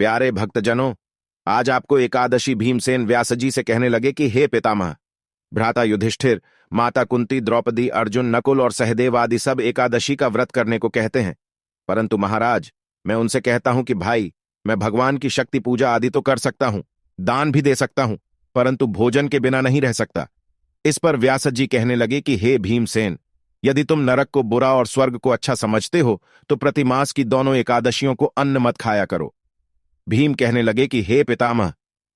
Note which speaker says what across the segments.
Speaker 1: प्यारे भक्तजनों, आज आपको एकादशी भीमसेन व्यास जी से कहने लगे कि हे पितामह, भ्राता युधिष्ठिर, माता कुंती, द्रौपदी, अर्जुन, नकुल और सहदेव आदि सब एकादशी का व्रत करने को कहते हैं। परंतु महाराज, मैं उनसे कहता हूं कि भाई, मैं भगवान की शक्ति पूजा आदि तो कर सकता हूं, दान भी दे सकता हूं, परंतु भोजन के बिना नहीं रह सकता। इस पर व्यास जी कहने लगे कि हे भीमसेन, यदि तुम नरक को बुरा और स्वर्ग को अच्छा समझते हो तो प्रतिमास की दोनों एकादशियों को अन्न मत खाया करो। भीम कहने लगे कि हे पितामह,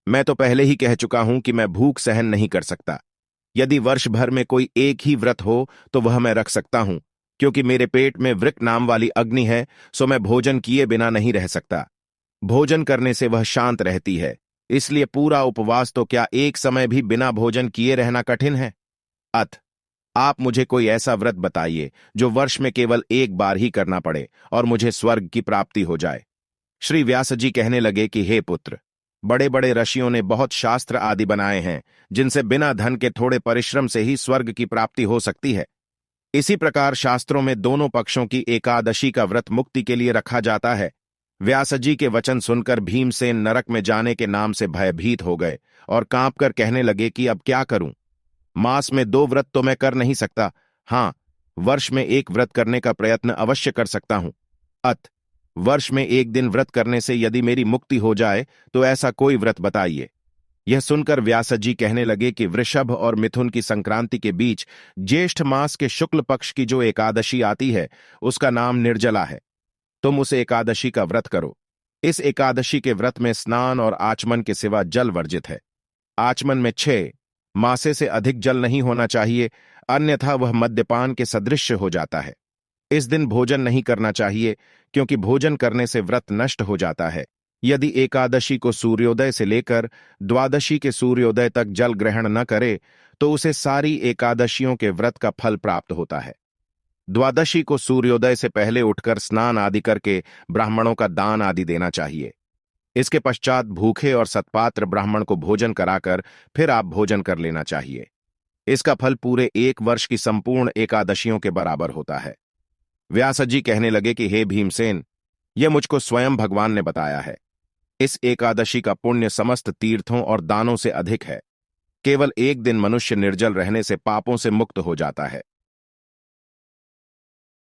Speaker 1: मैं तो पहले ही कह चुका हूं कि मैं भूख सहन नहीं कर सकता। यदि वर्ष भर में कोई एक ही व्रत हो तो वह मैं रख सकता हूं, क्योंकि मेरे पेट में वृक नाम वाली अग्नि है, सो मैं भोजन किए बिना नहीं रह सकता। भोजन करने से वह शांत रहती है, इसलिए पूरा उपवास तो क्या एक समय भी बिना भोजन किए रहना कठिन है। अत आप मुझे कोई ऐसा व्रत बताइए जो वर्ष में केवल एक बार ही करना पड़े और मुझे स्वर्ग की प्राप्ति हो जाए। श्री व्यास जी कहने लगे कि हे पुत्र, बड़े बड़े ऋषियों ने बहुत शास्त्र आदि बनाए हैं जिनसे बिना धन के थोड़े परिश्रम से ही स्वर्ग की प्राप्ति हो सकती है। इसी प्रकार शास्त्रों में दोनों पक्षों की एकादशी का व्रत मुक्ति के लिए रखा जाता है। व्यास जी के वचन सुनकर भीमसेन नरक में जाने के नाम से भयभीत हो गए और कांपकर कहने लगे कि अब क्या करूं। मास में 2 व्रत तो मैं कर नहीं सकता, हां, वर्ष में एक व्रत करने का प्रयत्न अवश्य कर सकता हूं। अत वर्ष में एक दिन व्रत करने से यदि मेरी मुक्ति हो जाए तो ऐसा कोई व्रत बताइए। यह सुनकर व्यास जी कहने लगे कि वृषभ और मिथुन की संक्रांति के बीच ज्येष्ठ मास के शुक्ल पक्ष की जो एकादशी आती है उसका नाम निर्जला है। तुम उस एकादशी का व्रत करो। इस एकादशी के व्रत में स्नान और आचमन के सिवा जल वर्जित है। आचमन में 6 मासे से अधिक जल नहीं होना चाहिए, अन्यथा वह मद्यपान के सदृश हो जाता है। इस दिन भोजन नहीं करना चाहिए, क्योंकि भोजन करने से व्रत नष्ट हो जाता है। यदि एकादशी को सूर्योदय से लेकर द्वादशी के सूर्योदय तक जल ग्रहण न करे तो उसे सारी एकादशियों के व्रत का फल प्राप्त होता है। द्वादशी को सूर्योदय से पहले उठकर स्नान आदि करके ब्राह्मणों का दान आदि देना चाहिए। इसके पश्चात भूखे और सत्पात्र ब्राह्मण को भोजन कराकर फिर आप भोजन कर लेना चाहिए। इसका फल पूरे 1 वर्ष की संपूर्ण एकादशियों के बराबर होता है। व्यास जी कहने लगे कि हे भीमसेन, यह मुझको स्वयं भगवान ने बताया है। इस एकादशी का पुण्य समस्त तीर्थों और दानों से अधिक है। केवल एक दिन मनुष्य निर्जल रहने से पापों से मुक्त हो जाता है।